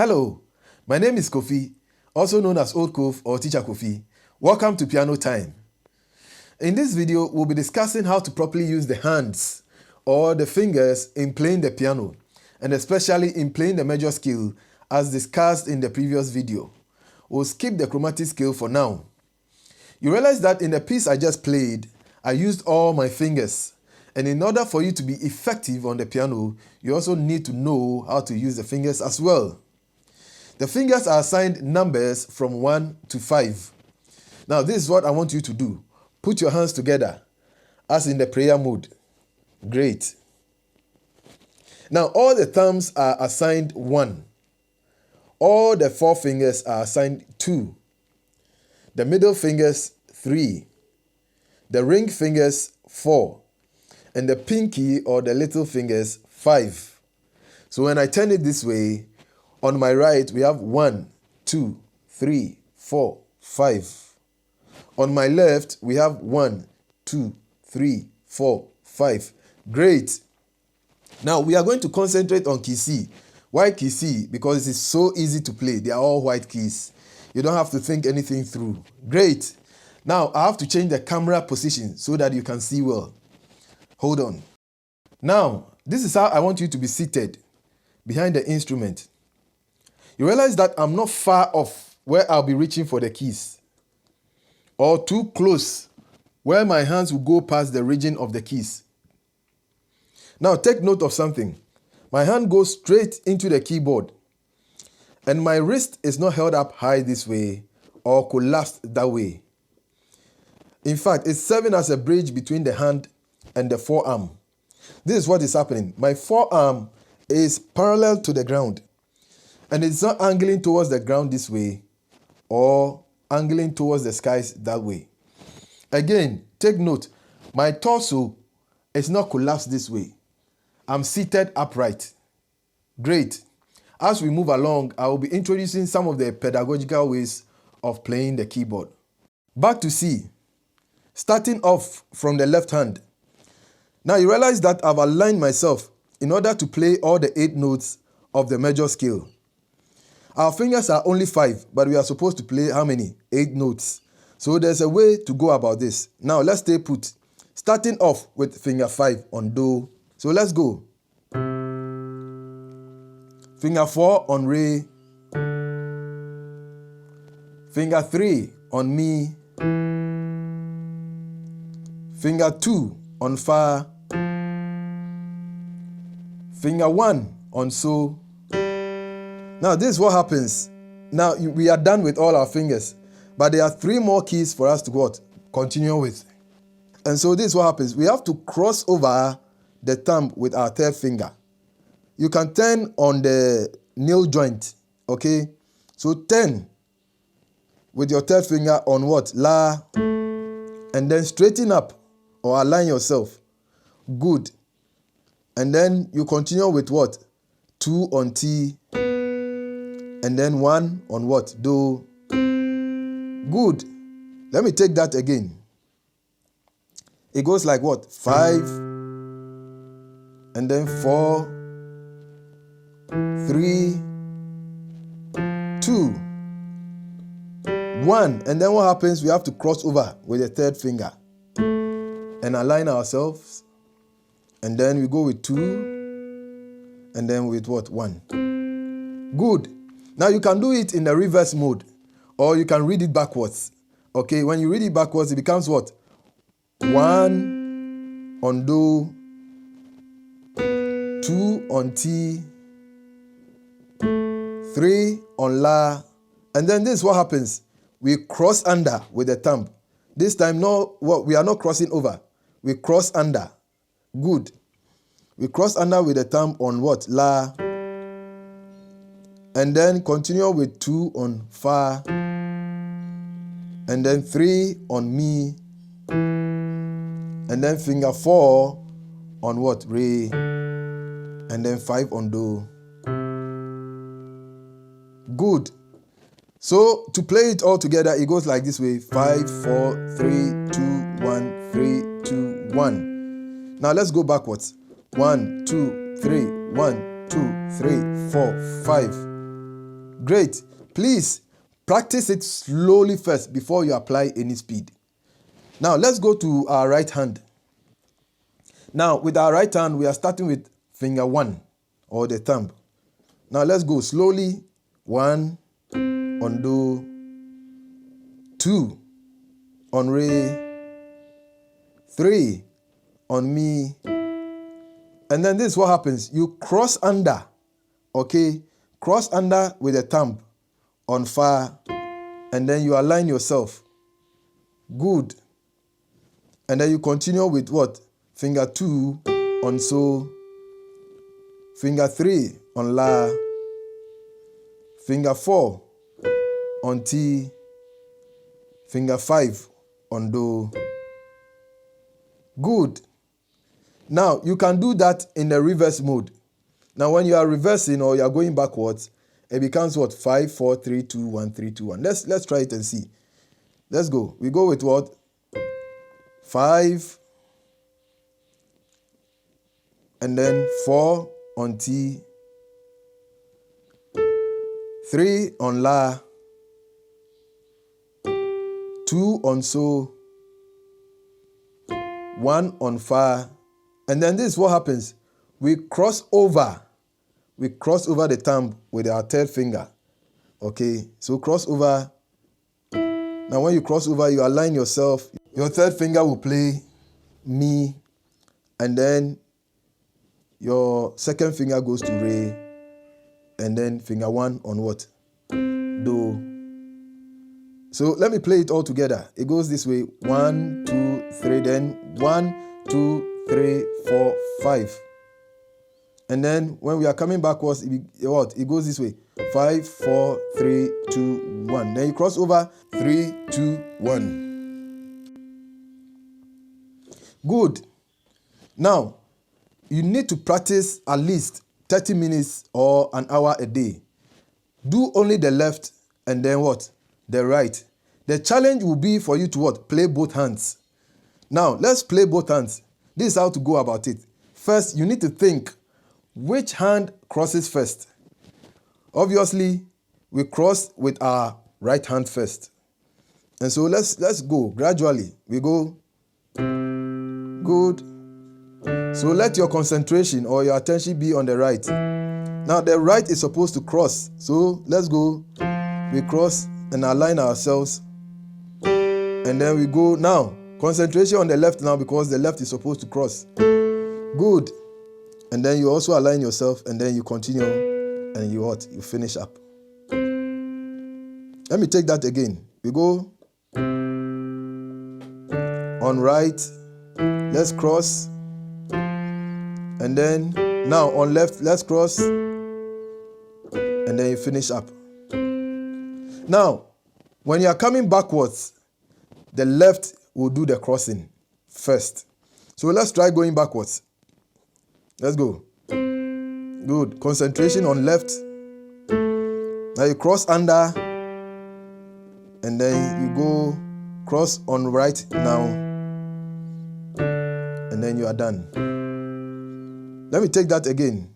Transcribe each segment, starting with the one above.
Hello, my name is Kofi, also known as Old Kof or Teacher Kofi. Welcome to Piano Time. In this video, we'll be discussing how to properly use the hands or the fingers in playing the piano, and especially in playing the major scale as discussed in the previous video. We'll skip the chromatic scale for now. You realize that in the piece I just played, I used all my fingers. And in order for you to be effective on the piano, you also need to know how to use the fingers as well. The fingers are assigned numbers from 1 to 5. Now, this is what I want you to do. Put your hands together, as in the prayer mode. Great. Now, all the thumbs are assigned 1. All the 4 fingers are assigned 2. The middle fingers, 3. The ring fingers, 4. And the pinky or the little fingers, 5. So when I turn it this way, on my right, we have 1, 2, 3, 4, 5. On my left, we have 1, 2, 3, 4, 5. Great. Now, we are going to concentrate on key C. Why key C? Because it is so easy to play. They are all white keys. You don't have to think anything through. Great. Now, I have to change the camera position so that you can see well. Hold on. Now, this is how I want you to be seated behind the instrument. You realize that I'm not far off where I'll be reaching for the keys, or too close where my hands will go past the region of the keys. Now take note of something. My hand goes straight into the keyboard, and my wrist is not held up high this way or collapsed that way. In fact, it's serving as a bridge between the hand and the forearm. This is what is happening. My forearm is parallel to the ground, and it's not angling towards the ground this way or angling towards the skies that way. Again, take note, my torso is not collapsed this way. I'm seated upright. Great. As we move along, I will be introducing some of the pedagogical ways of playing the keyboard. Back to C. Starting off from the left hand. Now you realize that I've aligned myself in order to play all the 8 notes of the major scale. Our fingers are only 5, but we are supposed to play how many? 8 notes. So there's a way to go about this. Now let's stay put. Starting off with finger 5 on Do. So let's go. Finger 4 on Re. Finger 3 on Mi. Finger 2 on Fa. Finger 1 on So. Now this is what happens. Now we are done with all our fingers, but there are 3 more keys for us to what? Continue with. And so this is what happens. We have to cross over the thumb with our 3rd finger. You can turn on the nail joint, okay? So turn with your 3rd finger on what? La. And then straighten up or align yourself. Good. And then you continue with what? 2 on T. And then 1 on what? Do. Good. Let me take that again. It goes like what? 5. And then 4. 3. 2. 1. And then what happens? We have to cross over with the 3rd finger and align ourselves. And then we go with 2. And then with what? 1. Good. Now you can do it in the reverse mode, or you can read it backwards. Okay, when you read it backwards, it becomes what? 1 on Do, 2 on T, 3 on La, and then this is what happens. We cross under with the thumb. This time, we are not crossing over. We cross under. Good. We cross under with the thumb on what? La. And then continue with 2 on Fa. And then 3 on Mi. And then finger 4 on what? Re. And then 5 on Do. Good. So to play it all together, it goes like this way. 5, 4, 3, 2, 1, 3, 2, 1. Now let's go backwards. 1, 2, 3, 1, 2, 3, 4, 5. Great. Please practice it slowly first before you apply any speed. Now let's go to our right hand. Now with our right hand, we are starting with finger 1 or the thumb. Now let's go slowly. 1 on do, 2 on re, 3 on mi. And then this is what happens. You cross under, okay? Cross under with the thumb on fa, and then you align yourself. Good. And then you continue with what? Finger 2 on so, finger 3 on la, finger 4 on ti, finger 5 on do. Good. Now, you can do that in the reverse mode. Now, when you are reversing or you are going backwards, it becomes what? 5, 4, 3, 2, 1, 3, 2, 1. Let's try it and see. Let's go. We go with what? 5, and then 4 on ti, 3 on la, 2 on so, 1 on fa. And then this is what happens. We cross over the thumb with our third finger. Okay, so cross over. Now when you cross over, you align yourself. Your third finger will play mi, and then your second finger goes to re, and then finger 1 on what? Do. So let me play it all together. It goes this way. 1, 2, 3, then 1, 2, 3, 4, 5. And then when we are coming backwards, it goes this way. 5, 4, 3, 2, 1. Then you cross over. 3, 2, 1. Good. Now, you need to practice at least 30 minutes or an hour a day. Do only the left and then what? The right. The challenge will be for you to what? Play both hands. Now, let's play both hands. This is how to go about it. First, you need to think which hand crosses first. Obviously, we cross with our right hand first. And so let's go gradually. We go. Good. So let your concentration or your attention be on the right. Now the right is supposed to cross. So let's go. We cross and align ourselves. And then we go. Now, concentration on the left now because the left is supposed to cross. Good. And then you also align yourself and then you continue and you what? You finish up. Let me take that again. We go on right. Let's cross. And then now on left, let's cross. And then you finish up. Now, when you are coming backwards, the left will do the crossing first. So let's try going backwards. Let's go. Good. Concentration on left. Now you cross under. And then you go cross on right now. And then you are done. Let me take that again.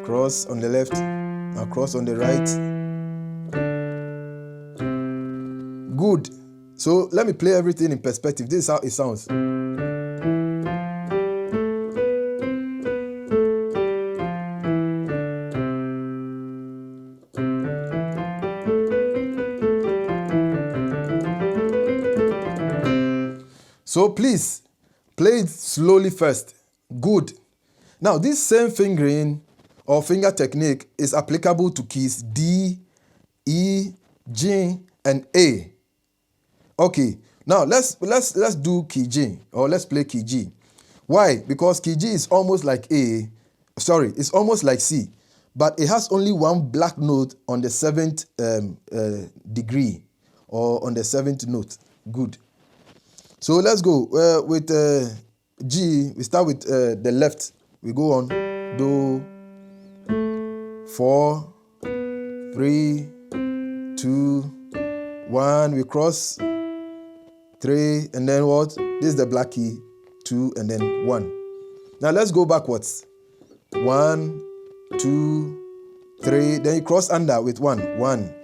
Cross on the left. Now cross on the right. Good. So let me play everything in perspective. This is how it sounds. So please, play it slowly first. Good. Now this same fingering or finger technique is applicable to keys D, E, G, and A. Okay, now let's do key G, or let's play key G. Why? Because key G is almost like A. Sorry, it's almost like C, but it has only one black note on the 7th degree, or on the 7th note. Good. So let's go with G. We start with the left. We go on Do, 4, 3, 2, 1. We cross 3, and then what? This is the black key. 2, and then 1. Now let's go backwards. 1, 2, 3. Then you cross under with 1. 1,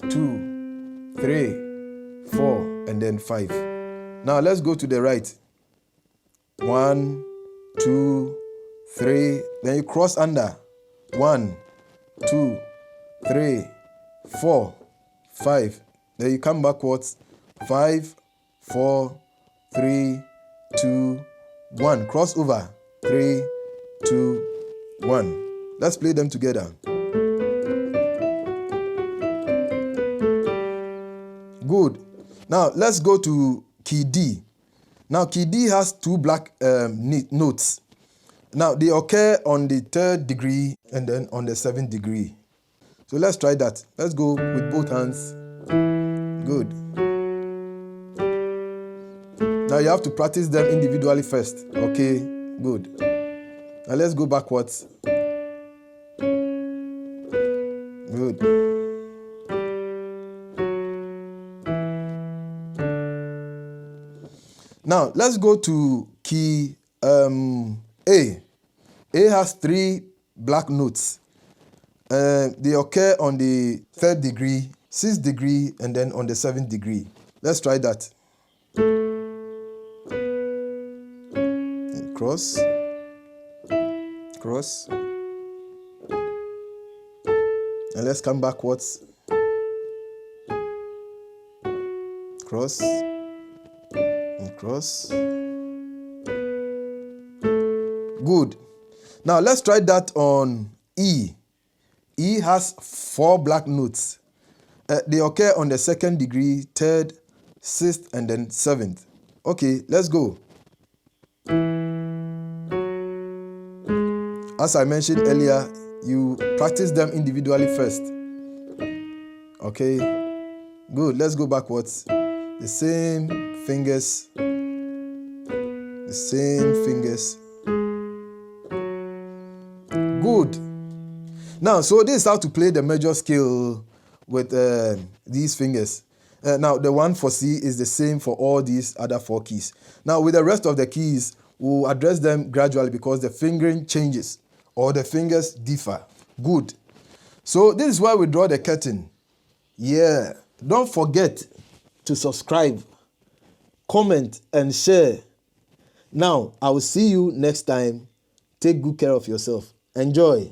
2, 3, 4, and then 5. Now let's go to the right. 1, 2, 3. Then you cross under. 1, 2, 3, 4, 5. Then you come backwards. 5, 4, 3, 2, 1. Cross over. 3, 2, 1. Let's play them together. Good. Now let's go to key D. Now key D has 2 black notes. Now they occur on the 3rd degree and then on the 7th degree. So let's try that. Let's go with both hands. Good. Now you have to practice them individually first. Okay, good. Now let's go backwards. Good. Now let's go to key A. A has 3 black notes. They occur on the 3rd degree, 6th degree, and then on the 7th degree. Let's try that. And cross, cross, and let's come backwards. Cross, and cross. Good. Now let's try that on E. E has 4 black notes. They occur on the 2nd degree, 3rd, 6th, and then 7th. Okay, let's go. As I mentioned earlier, you practice them individually first. Okay, good. Let's go backwards. The same fingers. The same fingers. Good. Now, so this is how to play the major scale with these fingers. Now, the one for C is the same for all these other 4 keys. Now, with the rest of the keys, we'll address them gradually because the fingering changes or the fingers differ. Good. So this is where we draw the curtain. Yeah. Don't forget to subscribe, comment, and share. Now, I will see you next time. Take good care of yourself. Enjoy.